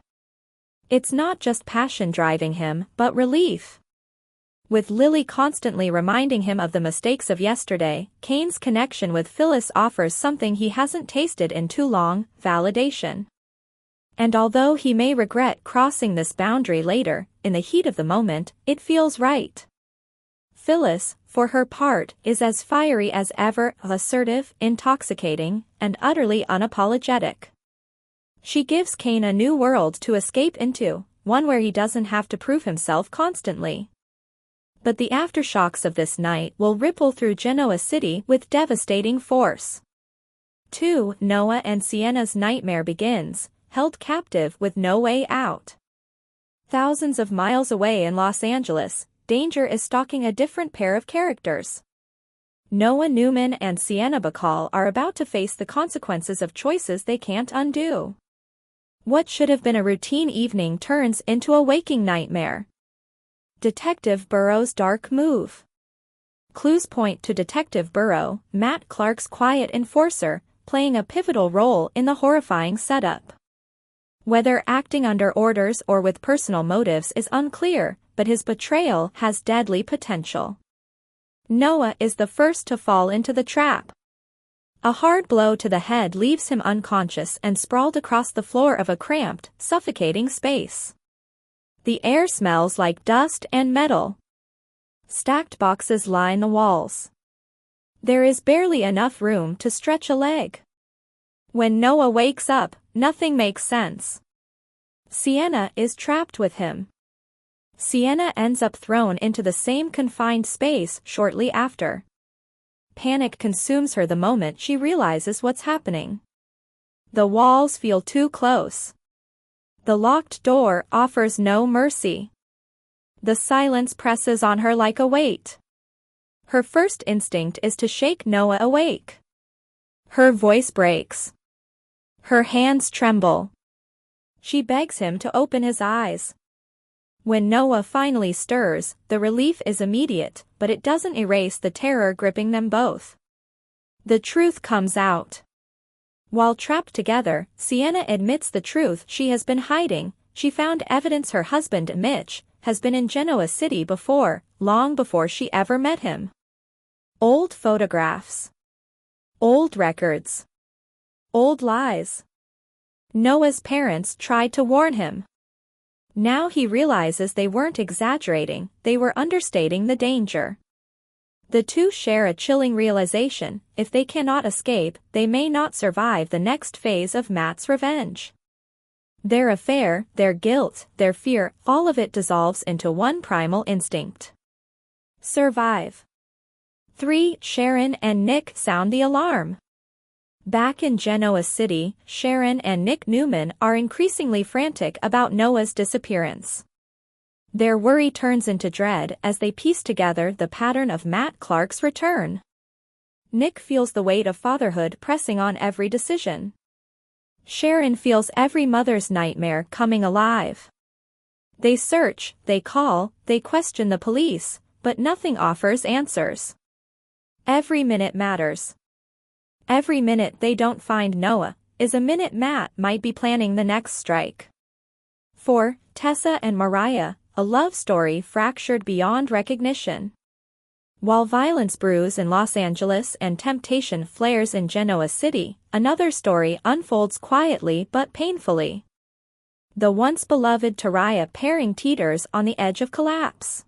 It's not just passion driving him, but relief. With Lily constantly reminding him of the mistakes of yesterday, Kane's connection with Phyllis offers something he hasn't tasted in too long: validation. And although he may regret crossing this boundary later, in the heat of the moment, it feels right. Phyllis, for her part, is as fiery as ever, assertive, intoxicating, and utterly unapologetic. She gives Kane a new world to escape into, one where he doesn't have to prove himself constantly. But the aftershocks of this night will ripple through Genoa City with devastating force. 2. Noah and Sienna's nightmare begins, held captive with no way out. Thousands of miles away in Los Angeles, danger is stalking a different pair of characters. Noah Newman and Sienna Bacall are about to face the consequences of choices they can't undo. What should have been a routine evening turns into a waking nightmare. Detective Burrow's dark move. Clues point to Detective Burrow, Matt Clark's quiet enforcer, playing a pivotal role in the horrifying setup. Whether acting under orders or with personal motives is unclear, but his betrayal has deadly potential. Noah is the first to fall into the trap. A hard blow to the head leaves him unconscious and sprawled across the floor of a cramped, suffocating space. The air smells like dust and metal. Stacked boxes line the walls. There is barely enough room to stretch a leg. When Noah wakes up, nothing makes sense. Sienna is trapped with him. Sienna ends up thrown into the same confined space shortly after. Panic consumes her the moment she realizes what's happening. The walls feel too close. The locked door offers no mercy. The silence presses on her like a weight. Her first instinct is to shake Noah awake. Her voice breaks. Her hands tremble. She begs him to open his eyes. When Noah finally stirs, the relief is immediate, but it doesn't erase the terror gripping them both. The truth comes out. While trapped together, Sienna admits the truth she has been hiding. She found evidence her husband, Mitch, has been in Genoa City before, long before she ever met him. Old photographs. Old records. Old lies. Noah's parents tried to warn him. Now he realizes they weren't exaggerating, they were understating the danger. The two share a chilling realization: if they cannot escape, they may not survive the next phase of Matt's revenge. Their affair, their guilt, their fear, all of it dissolves into one primal instinct: survive. 3. Sharon and Nick sound the alarm. Back in Genoa City, Sharon and Nick Newman are increasingly frantic about Noah's disappearance. Their worry turns into dread as they piece together the pattern of Matt Clark's return. Nick feels the weight of fatherhood pressing on every decision. Sharon feels every mother's nightmare coming alive. They search, they call, they question the police, but nothing offers answers. Every minute matters. Every minute they don't find Noah is a minute Matt might be planning the next strike. 4. Tessa and Mariah, a love story fractured beyond recognition. While violence brews in Los Angeles and temptation flares in Genoa City, another story unfolds quietly but painfully. The once beloved Taraya pairing teeters on the edge of collapse.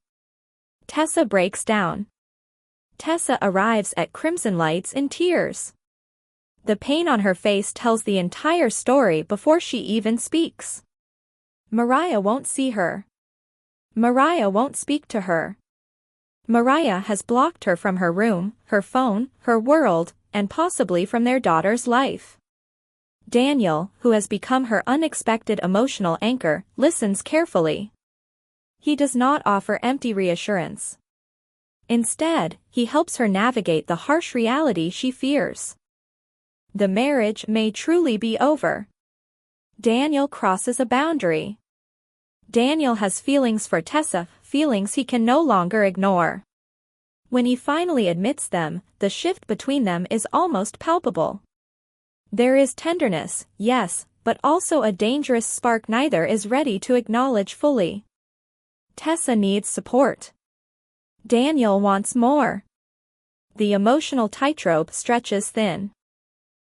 Tessa breaks down. Tessa arrives at Crimson Lights in tears. The pain on her face tells the entire story before she even speaks. Mariah won't see her. Mariah won't speak to her. Mariah has blocked her from her room, her phone, her world, and possibly from their daughter's life. Daniel, who has become her unexpected emotional anchor, listens carefully. He does not offer empty reassurance. Instead, he helps her navigate the harsh reality she fears. The marriage may truly be over. Daniel crosses a boundary. Daniel has feelings for Tessa, feelings he can no longer ignore. When he finally admits them, the shift between them is almost palpable. There is tenderness, yes, but also a dangerous spark neither is ready to acknowledge fully. Tessa needs support. Daniel wants more. The emotional tightrope stretches thin.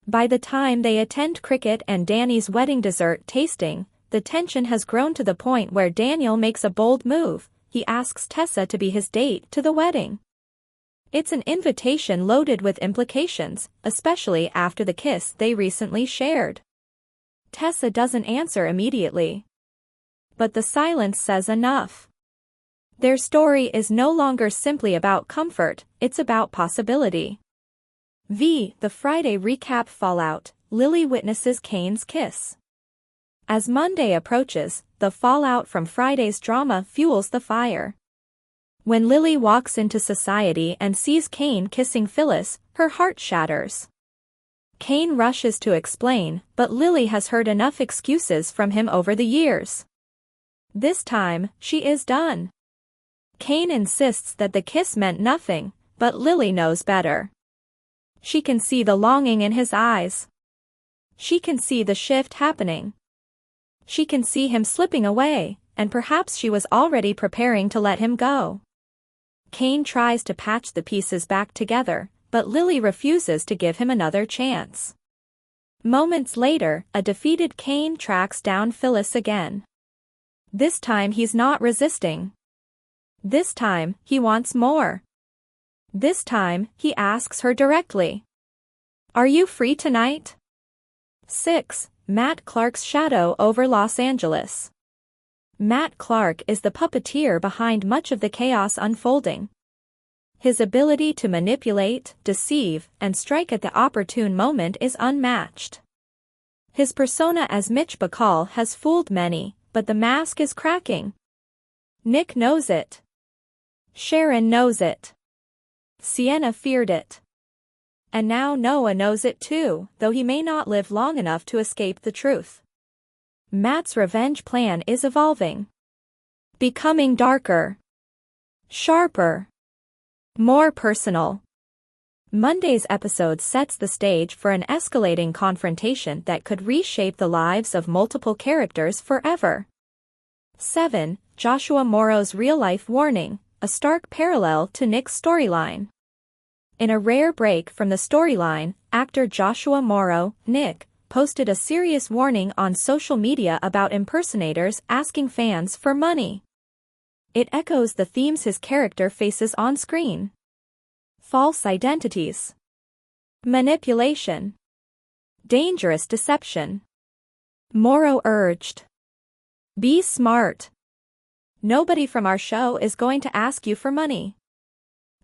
By the time they attend cricket and Danny's wedding dessert tasting, the tension has grown to the point where Daniel makes a bold move. He asks Tessa to be his date to the wedding. It's an invitation loaded with implications, especially after the kiss they recently shared. Tessa doesn't answer immediately. But the silence says enough. Their story is no longer simply about comfort, it's about possibility. The Friday recap fallout. Lily witnesses Kane's kiss. As Monday approaches, the fallout from Friday's drama fuels the fire. When Lily walks into society and sees Kane kissing Phyllis, her heart shatters. Kane rushes to explain, but Lily has heard enough excuses from him over the years. This time, she is done. Kane insists that the kiss meant nothing, but Lily knows better. She can see the longing in his eyes. She can see the shift happening. She can see him slipping away, and perhaps she was already preparing to let him go. Kane tries to patch the pieces back together, but Lily refuses to give him another chance. Moments later, a defeated Kane tracks down Phyllis again. This time he's not resisting. This time, he wants more. This time, he asks her directly. Are you free tonight? 6. Matt Clark's shadow over Los Angeles. Matt Clark is the puppeteer behind much of the chaos unfolding. His ability to manipulate, deceive, and strike at the opportune moment is unmatched. His persona as Mitch Bacall has fooled many, but the mask is cracking. Nick knows it. Sharon knows it. Sienna feared it. And now Noah knows it too, though he may not live long enough to escape the truth. Matt's revenge plan is evolving. Becoming darker. Sharper. More personal. Monday's episode sets the stage for an escalating confrontation that could reshape the lives of multiple characters forever. 7. Joshua Morrow's real-life warning, a stark parallel to Nick's storyline. In a rare break from the storyline, actor Joshua Morrow, Nick, posted a serious warning on social media about impersonators asking fans for money. It echoes the themes his character faces on screen. False identities. Manipulation. Dangerous deception. Morrow urged. Be smart. Nobody from our show is going to ask you for money.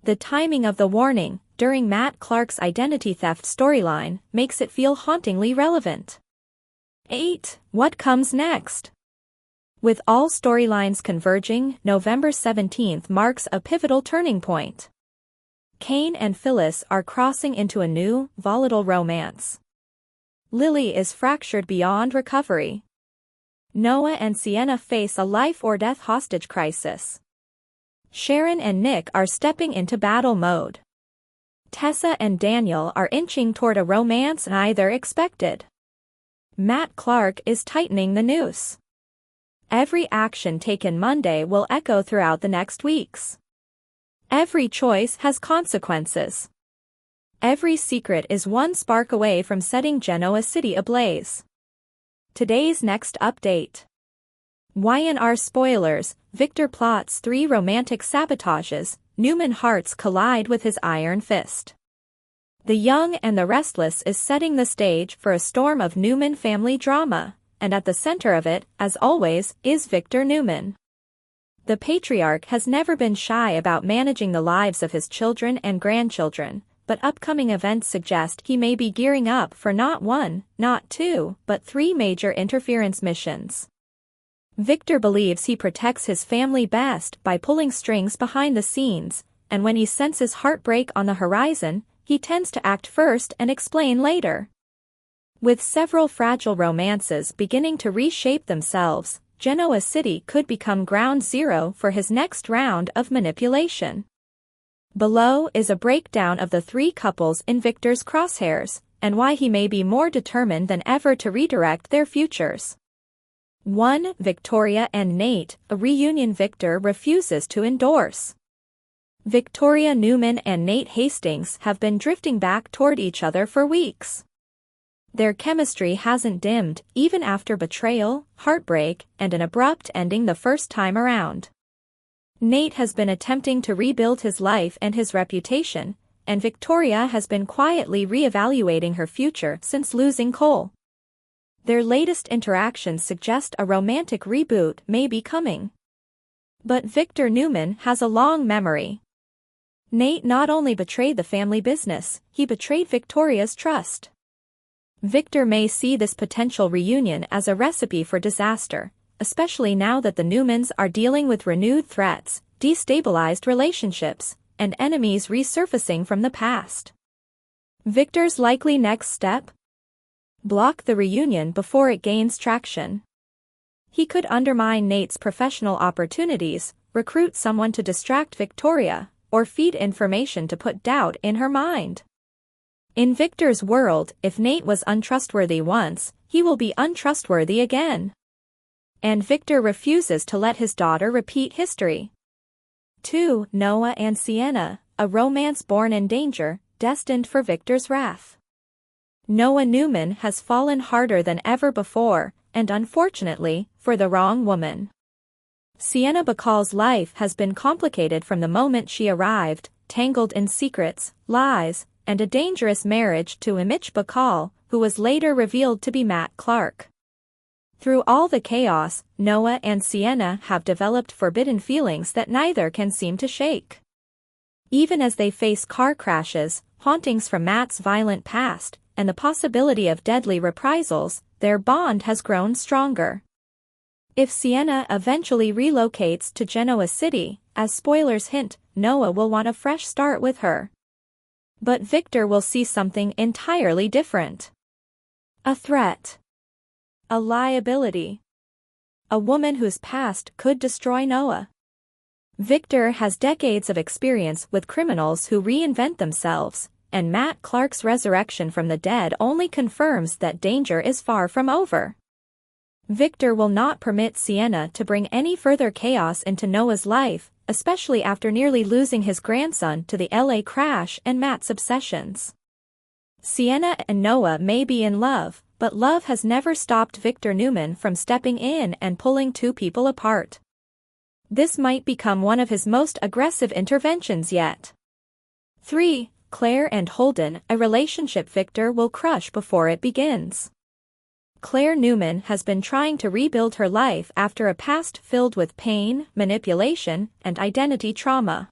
The timing of the warning, during Matt Clark's identity theft storyline, makes it feel hauntingly relevant. 8. What comes next? With all storylines converging, November 17th marks a pivotal turning point. Kane and Phyllis are crossing into a new, volatile romance. Lily is fractured beyond recovery. Noah and Sienna face a life-or-death hostage crisis. Sharon and Nick are stepping into battle mode. Tessa and Daniel are inching toward a romance neither expected. Matt Clark is tightening the noose. Every action taken Monday will echo throughout the next weeks. Every choice has consequences. Every secret is one spark away from setting Genoa City ablaze. Today's next update. Y&R spoilers, Victor plots 3 romantic sabotages, Newman hearts collide with his iron fist. The Young and the Restless is setting the stage for a storm of Newman family drama, and at the center of it, as always, is Victor Newman. The patriarch has never been shy about managing the lives of his children and grandchildren, but upcoming events suggest he may be gearing up for not 1, not 2, but 3 major interference missions. Victor believes he protects his family best by pulling strings behind the scenes, and when he senses heartbreak on the horizon, he tends to act first and explain later. With several fragile romances beginning to reshape themselves, Genoa City could become ground zero for his next round of manipulation. Below is a breakdown of the 3 couples in Victor's crosshairs, and why he may be more determined than ever to redirect their futures. 1. Victoria and Nate, a reunion Victor refuses to endorse. Victoria Newman and Nate Hastings have been drifting back toward each other for weeks. Their chemistry hasn't dimmed, even after betrayal, heartbreak, and an abrupt ending the first time around. Nate has been attempting to rebuild his life and his reputation, and Victoria has been quietly re-evaluating her future since losing Cole. Their latest interactions suggest a romantic reboot may be coming. But Victor Newman has a long memory. Nate not only betrayed the family business, he betrayed Victoria's trust. Victor may see this potential reunion as a recipe for disaster, especially now that the Newmans are dealing with renewed threats, destabilized relationships, and enemies resurfacing from the past. Victor's likely next step? Block the reunion before it gains traction. He could undermine Nate's professional opportunities, recruit someone to distract Victoria, or feed information to put doubt in her mind. In Victor's world, if Nate was untrustworthy once, he will be untrustworthy again. And Victor refuses to let his daughter repeat history. 2. Noah and Sienna, a romance born in danger, destined for Victor's wrath. Noah Newman has fallen harder than ever before, and unfortunately, for the wrong woman. Sienna Bacall's life has been complicated from the moment she arrived, tangled in secrets, lies, and a dangerous marriage to Mitch Bacall, who was later revealed to be Matt Clark. Through all the chaos, Noah and Sienna have developed forbidden feelings that neither can seem to shake. Even as they face car crashes, hauntings from Matt's violent past, and the possibility of deadly reprisals, their bond has grown stronger. If Sienna eventually relocates to Genoa City, as spoilers hint, Noah will want a fresh start with her. But Victor will see something entirely different. A threat. A liability. A woman whose past could destroy Noah. Victor has decades of experience with criminals who reinvent themselves, and Matt Clark's resurrection from the dead only confirms that danger is far from over. Victor will not permit Sienna to bring any further chaos into Noah's life, especially after nearly losing his grandson to the LA crash and Matt's obsessions. Sienna and Noah may be in love, but love has never stopped Victor Newman from stepping in and pulling two people apart. This might become one of his most aggressive interventions yet. 3. Claire and Holden, a relationship Victor will crush before it begins. Claire Newman has been trying to rebuild her life after a past filled with pain, manipulation, and identity trauma.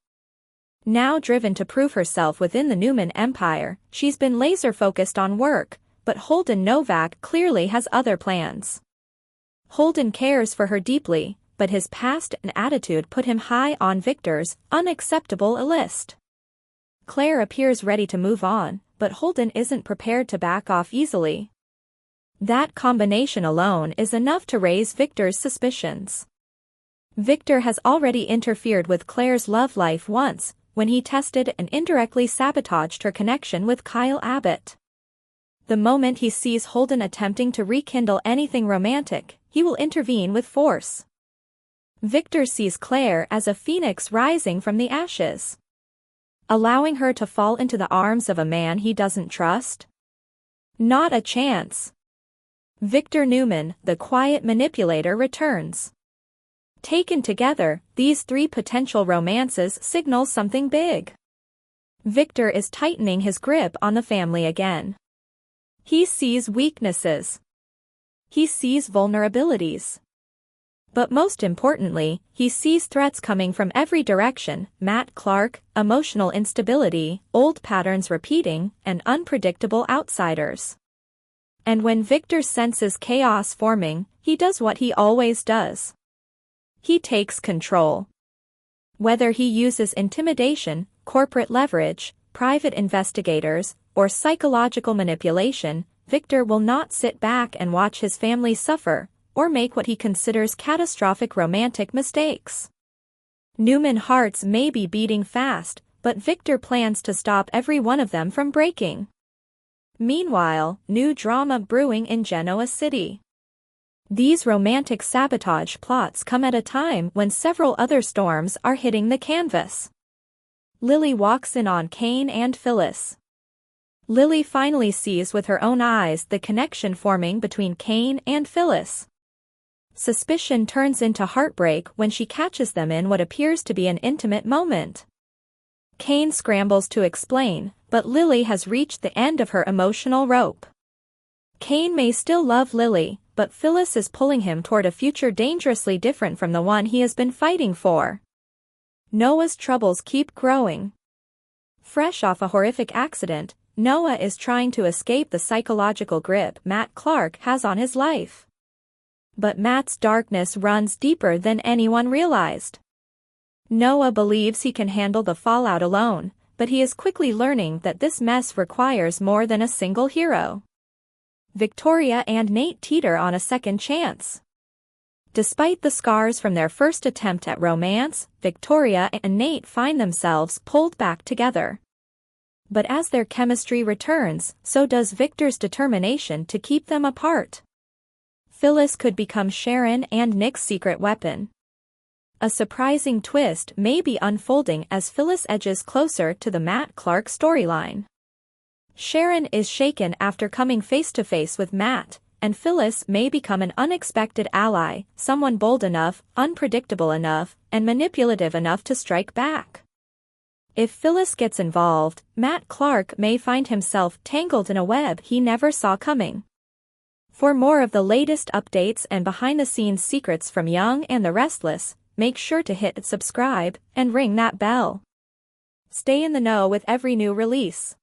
Now driven to prove herself within the Newman empire, she's been laser-focused on work, but Holden Novak clearly has other plans. Holden cares for her deeply, but his past and attitude put him high on Victor's unacceptable list. Claire appears ready to move on, but Holden isn't prepared to back off easily. That combination alone is enough to raise Victor's suspicions. Victor has already interfered with Claire's love life once, when he tested and indirectly sabotaged her connection with Kyle Abbott. The moment he sees Holden attempting to rekindle anything romantic, he will intervene with force. Victor sees Claire as a phoenix rising from the ashes. Allowing her to fall into the arms of a man he doesn't trust? Not a chance. Victor Newman, the quiet manipulator, returns. Taken together, these three potential romances signal something big. Victor is tightening his grip on the family again. He sees weaknesses. He sees vulnerabilities. But most importantly, he sees threats coming from every direction: Matt Clark, emotional instability, old patterns repeating, and unpredictable outsiders. And when Victor senses chaos forming, he does what he always does. He takes control. Whether he uses intimidation, corporate leverage, private investigators, or psychological manipulation, Victor will not sit back and watch his family suffer, or make what he considers catastrophic romantic mistakes. Newman hearts may be beating fast, but Victor plans to stop every one of them from breaking. Meanwhile, new drama brewing in Genoa City. These romantic sabotage plots come at a time when several other storms are hitting the canvas. Lily walks in on Kane and Phyllis. Lily finally sees with her own eyes the connection forming between Kane and Phyllis. Suspicion turns into heartbreak when she catches them in what appears to be an intimate moment. Kane scrambles to explain, but Lily has reached the end of her emotional rope. Kane may still love Lily, but Phyllis is pulling him toward a future dangerously different from the one he has been fighting for. Noah's troubles keep growing. Fresh off a horrific accident, Noah is trying to escape the psychological grip Matt Clark has on his life. But Matt's darkness runs deeper than anyone realized. Noah believes he can handle the fallout alone, but he is quickly learning that this mess requires more than a single hero. Victoria and Nate teeter on a second chance. Despite the scars from their first attempt at romance, Victoria and Nate find themselves pulled back together. But as their chemistry returns, so does Victor's determination to keep them apart. Phyllis could become Sharon and Nick's secret weapon. A surprising twist may be unfolding as Phyllis edges closer to the Matt Clark storyline. Sharon is shaken after coming face-to-face with Matt, and Phyllis may become an unexpected ally, someone bold enough, unpredictable enough, and manipulative enough to strike back. If Phyllis gets involved, Matt Clark may find himself tangled in a web he never saw coming. For more of the latest updates and behind-the-scenes secrets from Young and the Restless, make sure to hit subscribe and ring that bell. Stay in the know with every new release.